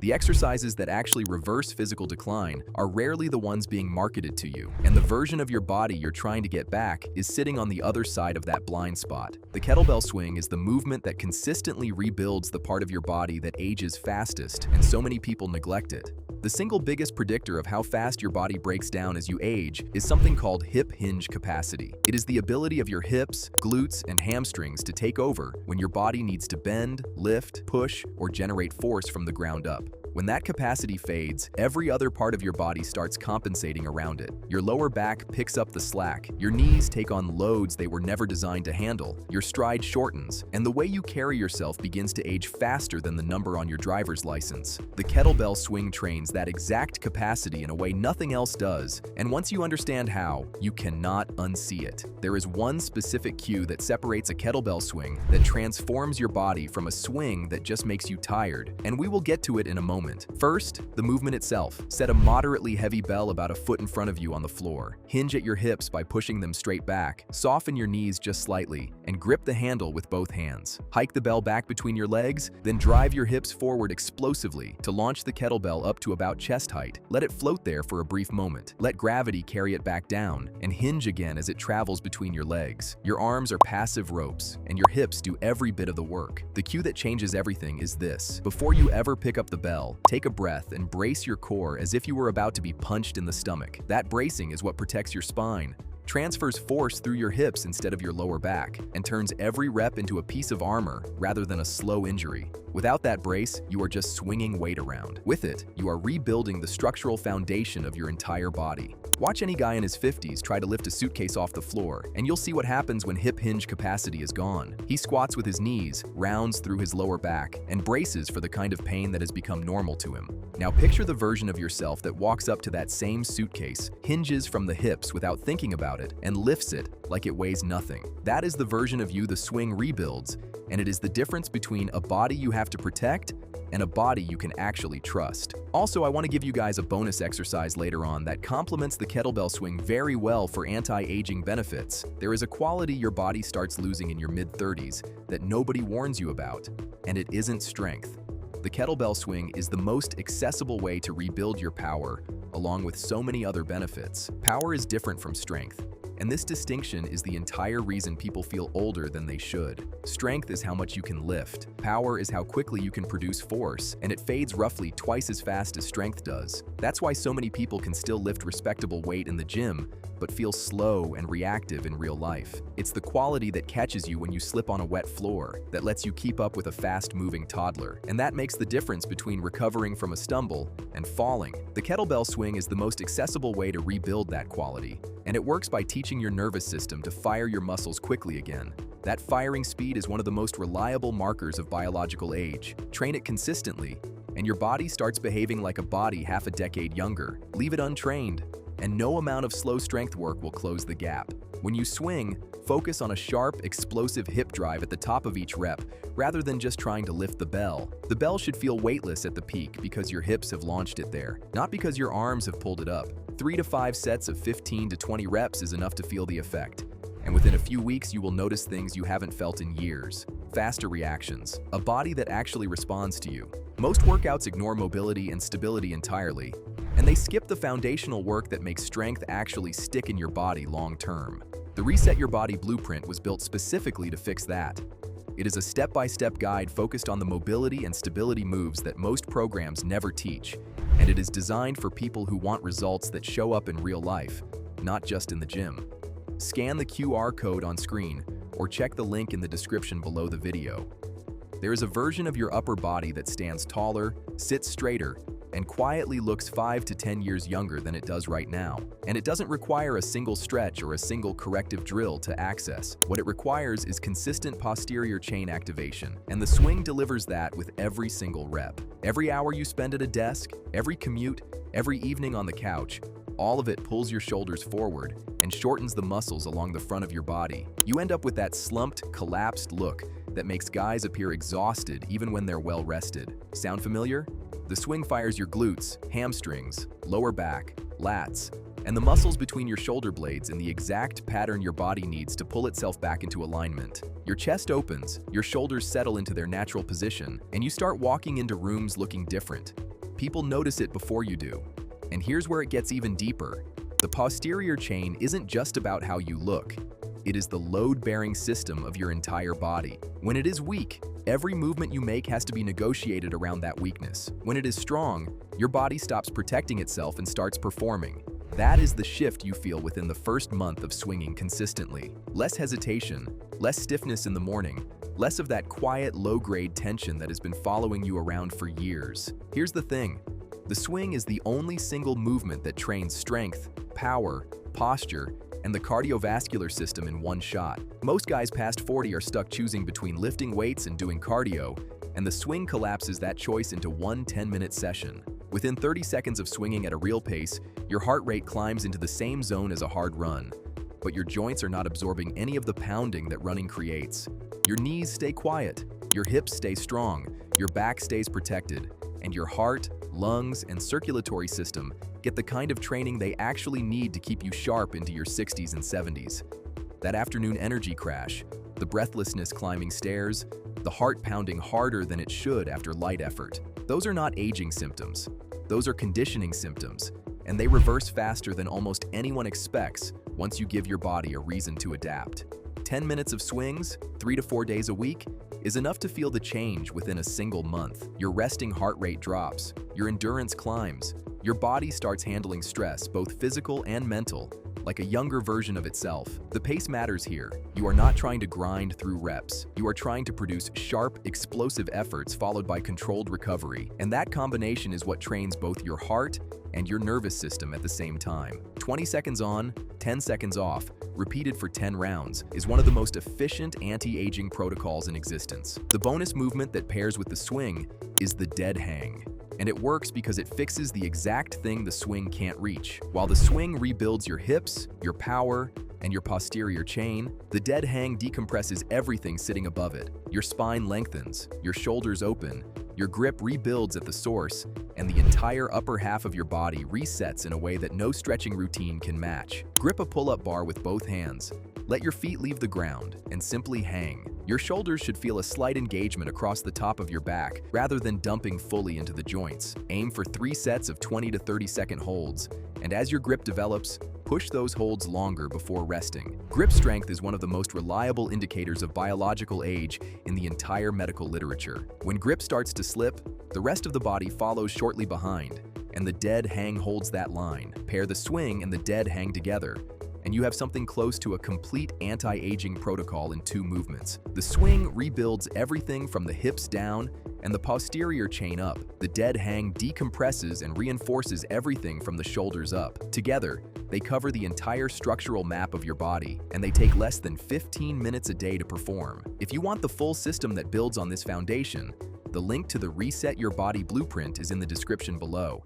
The exercises that actually reverse physical decline are rarely the ones being marketed to you, and the version of your body you're trying to get back is sitting on the other side of that blind spot. The kettlebell swing is the movement that consistently rebuilds the part of your body that ages fastest, and so many people neglect it. The single biggest predictor of how fast your body breaks down as you age is something called hip hinge capacity. It is the ability of your hips, glutes, and hamstrings to take over when your body needs to bend, lift, push, or generate force from the ground up. When that capacity fades, every other part of your body starts compensating around it. Your lower back picks up the slack, your knees take on loads they were never designed to handle, your stride shortens, and the way you carry yourself begins to age faster than the number on your driver's license. The kettlebell swing trains that exact capacity in a way nothing else does, and once you understand how, you cannot unsee it. There is one specific cue that separates a kettlebell swing that transforms your body from a swing that just makes you tired, and we will get to it in a moment. First, the movement itself. Set a moderately heavy bell about a foot in front of you on the floor. Hinge at your hips by pushing them straight back. Soften your knees just slightly, and grip the handle with both hands. Hike the bell back between your legs, then drive your hips forward explosively to launch the kettlebell up to about chest height. Let it float there for a brief moment. Let gravity carry it back down, and hinge again as it travels between your legs. Your arms are passive ropes, and your hips do every bit of the work. The cue that changes everything is this. Before you ever pick up the bell, take a breath and brace your core as if you were about to be punched in the stomach. That bracing is what protects your spine, transfers force through your hips instead of your lower back, and turns every rep into a piece of armor rather than a slow injury. Without that brace, you are just swinging weight around. With it, you are rebuilding the structural foundation of your entire body. Watch any guy in his 50s try to lift a suitcase off the floor, and you'll see what happens when hip hinge capacity is gone. He squats with his knees, rounds through his lower back, and braces for the kind of pain that has become normal to him. Now picture the version of yourself that walks up to that same suitcase, hinges from the hips without thinking about it, and lifts it like it weighs nothing. That is the version of you the swing rebuilds, and it is the difference between a body you have to protect and a body you can actually trust. Also, I want to give you guys a bonus exercise later on that complements the kettlebell swing very well for anti-aging benefits. There is a quality your body starts losing in your mid-30s that nobody warns you about, and it isn't strength. The kettlebell swing is the most accessible way to rebuild your power, along with so many other benefits. Power is different from strength, and this distinction is the entire reason people feel older than they should. Strength is how much you can lift. Power is how quickly you can produce force, and it fades roughly twice as fast as strength does. That's why so many people can still lift respectable weight in the gym, but feel slow and reactive in real life. It's the quality that catches you when you slip on a wet floor, that lets you keep up with a fast-moving toddler, and that makes the difference between recovering from a stumble and falling. The kettlebell swing is the most accessible way to rebuild that quality, and it works by teaching your nervous system to fire your muscles quickly again. That firing speed is one of the most reliable markers of biological age. Train it consistently, and your body starts behaving like a body half a decade younger. Leave it untrained, and no amount of slow strength work will close the gap. When you swing, focus on a sharp, explosive hip drive at the top of each rep, rather than just trying to lift the bell. The bell should feel weightless at the peak because your hips have launched it there, not because your arms have pulled it up. 3 to 5 sets of 15 to 20 reps is enough to feel the effect. And within a few weeks, you will notice things you haven't felt in years. Faster reactions, a body that actually responds to you. Most workouts ignore mobility and stability entirely, and they skip the foundational work that makes strength actually stick in your body long term. The Reset Your Body Blueprint was built specifically to fix that. It is a step-by-step guide focused on the mobility and stability moves that most programs never teach, and it is designed for people who want results that show up in real life, not just in the gym. Scan the QR code on screen or check the link in the description below the video. There is a version of your upper body that stands taller, sits straighter, and quietly looks 5 to 10 years younger than it does right now. And it doesn't require a single stretch or a single corrective drill to access. What it requires is consistent posterior chain activation, and the swing delivers that with every single rep. Every hour you spend at a desk, every commute, every evening on the couch, all of it pulls your shoulders forward and shortens the muscles along the front of your body. You end up with that slumped, collapsed look that makes guys appear exhausted even when they're well rested. Sound familiar? The swing fires your glutes, hamstrings, lower back, lats, and the muscles between your shoulder blades in the exact pattern your body needs to pull itself back into alignment. Your chest opens, your shoulders settle into their natural position, and you start walking into rooms looking different. People notice it before you do. And here's where it gets even deeper. The posterior chain isn't just about how you look. It is the load-bearing system of your entire body. When it is weak, every movement you make has to be negotiated around that weakness. When it is strong, your body stops protecting itself and starts performing. That is the shift you feel within the first month of swinging consistently. Less hesitation, less stiffness in the morning, less of that quiet, low-grade tension that has been following you around for years. Here's the thing. The swing is the only single movement that trains strength, power, posture, and the cardiovascular system in one shot. Most guys past 40 are stuck choosing between lifting weights and doing cardio, and the swing collapses that choice into one 10-minute session. Within 30 seconds of swinging at a real pace, your heart rate climbs into the same zone as a hard run. But your joints are not absorbing any of the pounding that running creates. Your knees stay quiet, your hips stay strong, your back stays protected, and your heart, lungs, and circulatory system get the kind of training they actually need to keep you sharp into your 60s and 70s. That afternoon energy crash, the breathlessness climbing stairs, the heart pounding harder than it should after light effort. Those are not aging symptoms. Those are conditioning symptoms, and they reverse faster than almost anyone expects once you give your body a reason to adapt. 10 minutes of swings, 3 to 4 days a week, is enough to feel the change within a single month. Your resting heart rate drops, your endurance climbs, your body starts handling stress, both physical and mental, like a younger version of itself. The pace matters here. You are not trying to grind through reps. You are trying to produce sharp, explosive efforts followed by controlled recovery. And that combination is what trains both your heart and your nervous system at the same time. 20 seconds on, 10 seconds off, repeated for 10 rounds, is one of the most efficient anti-aging protocols in existence. The bonus movement that pairs with the swing is the dead hang. And it works because it fixes the exact thing the swing can't reach. While the swing rebuilds your hips, your power, and your posterior chain, the dead hang decompresses everything sitting above it. Your spine lengthens, your shoulders open, your grip rebuilds at the source, and the entire upper half of your body resets in a way that no stretching routine can match. Grip a pull-up bar with both hands. Let your feet leave the ground and simply hang. Your shoulders should feel a slight engagement across the top of your back rather than dumping fully into the joints. Aim for 3 sets of 20 to 30 second holds, and as your grip develops, push those holds longer before resting. Grip strength is one of the most reliable indicators of biological age in the entire medical literature. When grip starts to slip, the rest of the body follows shortly behind, and the dead hang holds that line. Pair the swing and the dead hang together, and you have something close to a complete anti-aging protocol in 2 movements. The swing rebuilds everything from the hips down and the posterior chain up. The dead hang decompresses and reinforces everything from the shoulders up. Together, they cover the entire structural map of your body, and they take less than 15 minutes a day to perform. If you want the full system that builds on this foundation, the link to the Reset Your Body Blueprint is in the description below.